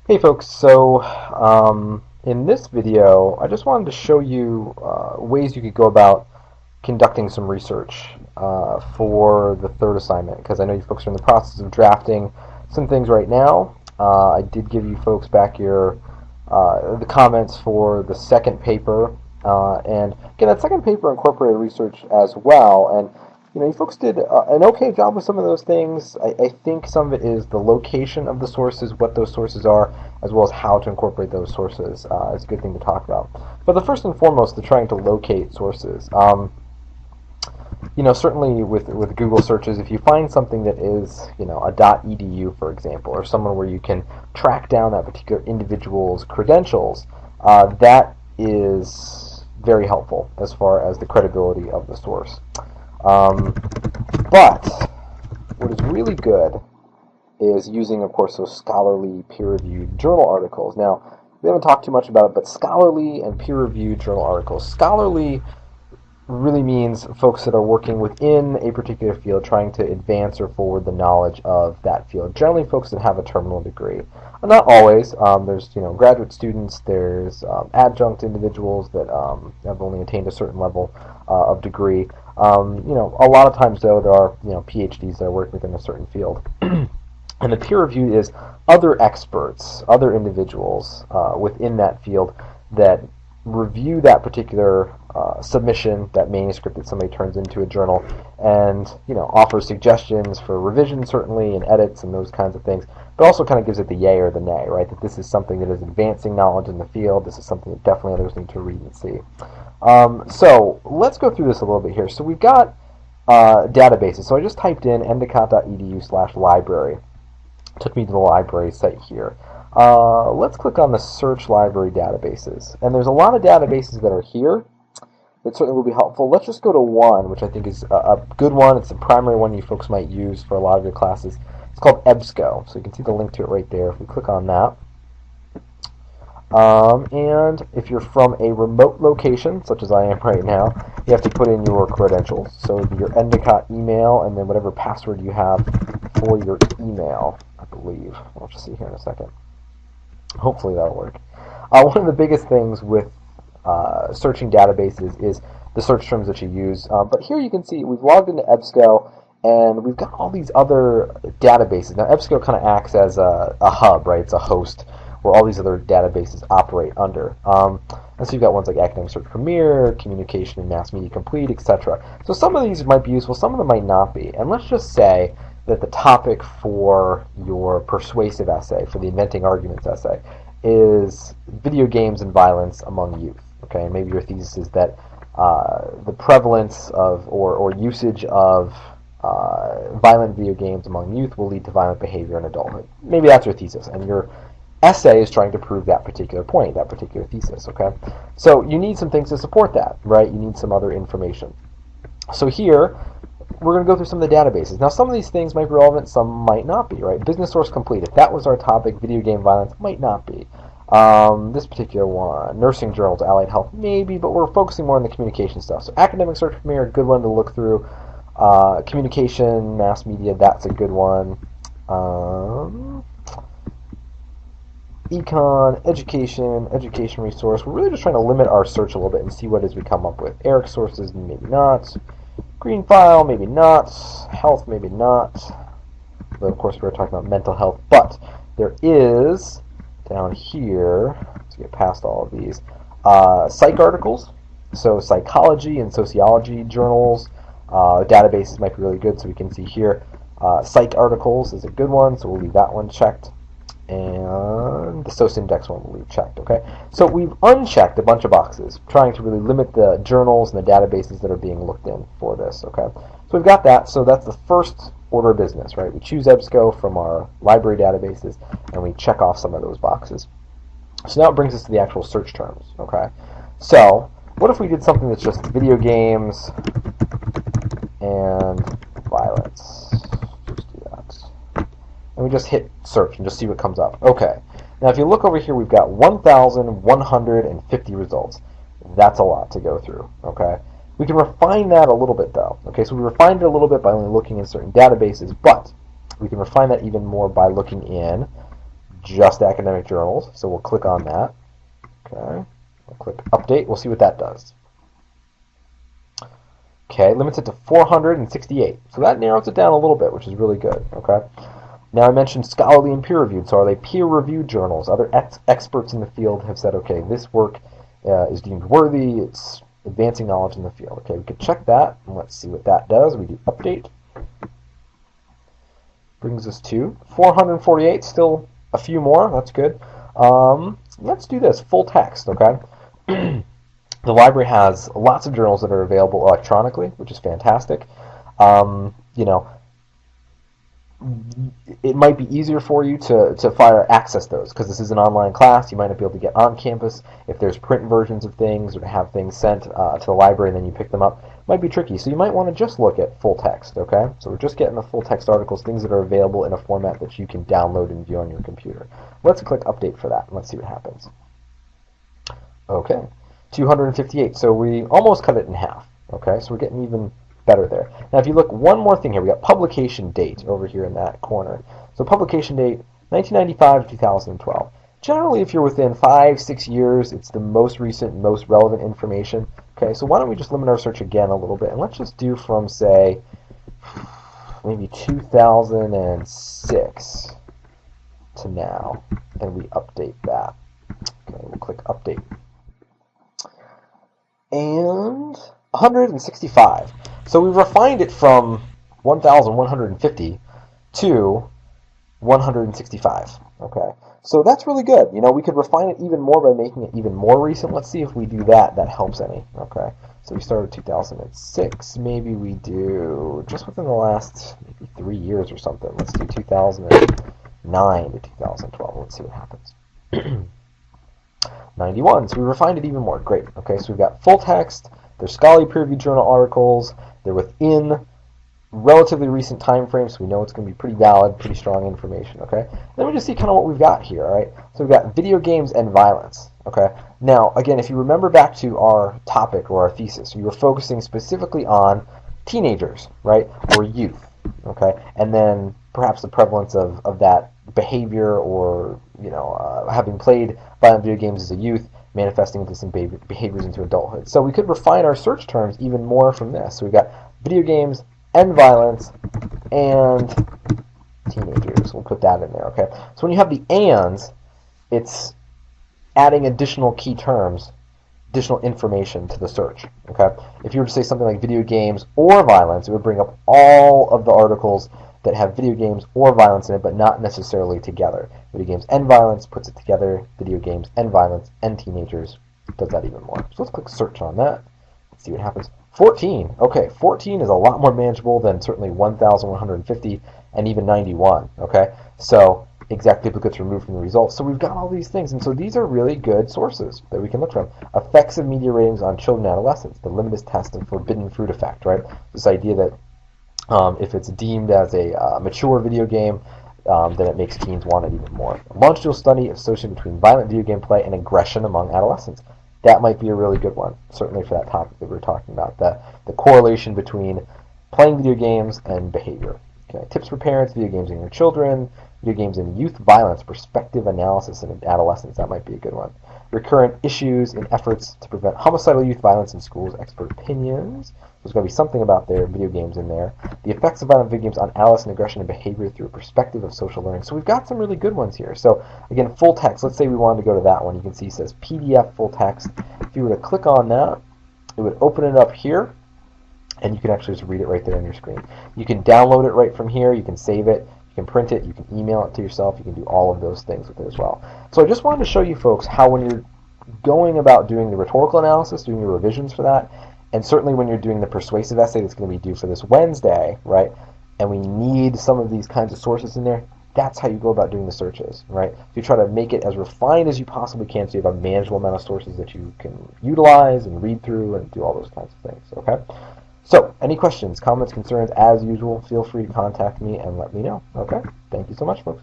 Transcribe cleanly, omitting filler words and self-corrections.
Hey folks, in this video I just wanted to show you ways you could go about conducting some research for the third assignment, because I know you folks are in the process of drafting some things right now. I did give you folks back the comments for the second paper, and again, that second paper incorporated research as well, and you folks did an okay job with some of those things. I think some of it is the location of the sources, what those sources are, as well as how to incorporate those sources. Is a good thing to talk about. But the first and foremost, the trying to locate sources. Certainly with Google searches, if you find something that is, a .edu, for example, or someone where you can track down that particular individual's credentials, that is very helpful as far as the credibility of the source. But what is really good is using, of course, those scholarly peer-reviewed journal articles. Now, we haven't talked too much about it, but scholarly and peer-reviewed journal articles. Scholarly really means folks that are working within a particular field, trying to advance or forward the knowledge of that field. Generally, folks that have a terminal degree. Not always. There's graduate students. There's adjunct individuals that have only attained a certain level of degree. A lot of times though there are PhDs that are working within a certain field. And the peer review is other experts, other individuals within that field that review that particular submission, that manuscript that somebody turns into a journal, and offers suggestions for revision certainly, and edits and those kinds of things, but also kind of gives it the yay or the nay, right? That this is something that is advancing knowledge in the field. This is something that definitely others need to read and see. So let's go through this a little bit here. So we've got databases. So I just typed in endicott.edu/library. Took me to the library site here. Let's click on the search library databases. And there's a lot of databases that are here that certainly will be helpful. Let's just go to one, which I think is a good one. It's the primary one you folks might use for a lot of your classes. It's called EBSCO. So you can see the link to it right there if we click on that. And if you're from a remote location, such as I am right now, you have to put in your credentials. So it would be your Endicott email and then whatever password you have for your email, I believe. I'll just see here in a second. Hopefully that'll work. One of the biggest things with searching databases is the search terms that you use. But here you can see we've logged into EBSCO, and we've got all these other databases. Now EBSCO kind of acts as a hub, right? It's a host where all these other databases operate under. And so you've got ones like Academic Search Premier, Communication and Mass Media Complete, etc. So some of these might be useful, some of them might not be. And let's just say that the topic for your persuasive essay, for the inventing arguments essay, is video games and violence among youth. Okay, and maybe your thesis is that the prevalence of or usage of violent video games among youth will lead to violent behavior in adulthood. Maybe that's your thesis, and your essay is trying to prove that particular point, that particular thesis, okay? So you need some things to support that, right? You need some other information. So here, we're going to go through some of the databases. Now, some of these things might be relevant, some might not be, right? Business Source Complete, if that was our topic, video game violence, might not be. This particular one, Nursing Journals, Allied Health, maybe, but we're focusing more on the communication stuff. So Academic Search Premier, a good one to look through. Communication, Mass Media, that's a good one. Econ, education resource. We're really just trying to limit our search a little bit and see what it is we come up with. Eric sources, maybe not. Green file, maybe not. Health, maybe not. But of course, we're talking about mental health. But there is, down here, to get past all of these, psych articles. So psychology and sociology journals. Databases might be really good, so we can see here. Psych articles is a good one, so we'll leave that one checked. And the SOCINdex one will leave checked, okay? So we've unchecked a bunch of boxes, trying to really limit the journals and the databases that are being looked in for this, okay? So we've got that, so that's the first order of business, right? We choose EBSCO from our library databases, and we check off some of those boxes. So now it brings us to the actual search terms, okay? So what if we did something that's just video games and violence? And we just hit search and just see what comes up. Okay. Now if you look over here, we've got 1,150 results. That's a lot to go through. Okay. We can refine that a little bit though. Okay, so we refined it a little bit by only looking in certain databases, but we can refine that even more by looking in just academic journals, so we'll click on that. Okay, we'll click update. We'll see what that does. Okay, limits it to 468. So that narrows it down a little bit, which is really good. Okay. Now I mentioned scholarly and peer-reviewed. So are they peer-reviewed journals? Other experts in the field have said, okay, this work is deemed worthy. It's advancing knowledge in the field. Okay, we could check that, and let's see what that does. We do update. Brings us to 448. Still a few more. That's good. Let's do this full text. Okay. The library has lots of journals that are available electronically, which is fantastic. You know, it might be easier for you to access those because this is an online class. You might not be able to get on campus. If there's print versions of things or to have things sent to the library and then you pick them up, it might be tricky. So you might want to just look at full text, okay? So we're just getting the full text articles, things that are available in a format that you can download and view on your computer. Let's click update for that and let's see what happens. Okay. 258, so we almost cut it in half, okay? So we're getting even better there. Now if you look, one more thing here, we got publication date over here in that corner. So publication date, 1995 to 2012. Generally, if you're within 5-6 years, it's the most recent, most relevant information, okay? So why don't we just limit our search again a little bit, and let's just do from, say, maybe 2006 to now, and we update that. Okay, we'll click update. And 165. So we've refined it from 1,150 to 165. Okay, so that's really good. You know, we could refine it even more by making it even more recent. Let's see if we do that. That helps any. Okay, so we started 2006. Maybe we do just within the last maybe 3 years or something. Let's do 2009 to 2012. Let's see what happens. 91. So we refined it even more. Great. Okay, so we've got full text. There's scholarly peer-reviewed journal articles. They're within relatively recent time frames, so we know it's going to be pretty valid, pretty strong information. Okay. Then we just see kind of what we've got here. All right. So we've got video games and violence. Okay. Now, again, if you remember back to our topic or our thesis, we were focusing specifically on teenagers, right, or youth. Okay, and then perhaps the prevalence of that behavior, or having played violent video games as a youth, manifesting into some behaviors into adulthood. So we could refine our search terms even more from this. So we've got video games and violence and teenagers. We'll put that in there. Okay. So when you have the ands, it's adding additional key terms, additional information to the search. Okay. If you were to say something like video games or violence, it would bring up all of the articles that have video games or violence in it, but not necessarily together. Video games and violence puts it together. Video games and violence and teenagers does that even more. So let's click search on that. Let's see what happens. 14. Okay, 14 is a lot more manageable than certainly 1,150 and even 91. Okay, so exact duplicates removed from the results. So we've got all these things, and so these are really good sources that we can look from. Effects of media ratings on children and adolescents, the limitless test and forbidden fruit effect, right? This idea that if it's deemed as a mature video game, then it makes teens want it even more. A longitudinal study associated between violent video game play and aggression among adolescents. That might be a really good one, certainly for that topic that we were talking about, the correlation between playing video games and behavior. Okay. Tips for parents, video games in your children, video games in youth violence, perspective analysis in adolescents. That might be a good one. Recurrent issues in efforts to prevent homicidal youth violence in schools, expert opinions. There's going to be something about their video games in there. The effects of violent video games on adolescent aggression and behavior through a perspective of social learning. So we've got some really good ones here. So again, full text. Let's say we wanted to go to that one. You can see it says PDF full text. If you were to click on that, it would open it up here, and you can actually just read it right there on your screen. You can download it right from here. You can save it. You can print it. You can email it to yourself. You can do all of those things with it as well. So I just wanted to show you folks how when you're going about doing the rhetorical analysis, doing your revisions for that, and certainly when you're doing the persuasive essay that's going to be due for this Wednesday, right, and we need some of these kinds of sources in there, that's how you go about doing the searches, right? So you try to make it as refined as you possibly can so you have a manageable amount of sources that you can utilize and read through and do all those kinds of things, okay? So, any questions, comments, concerns, as usual, feel free to contact me and let me know, okay? Thank you so much, folks.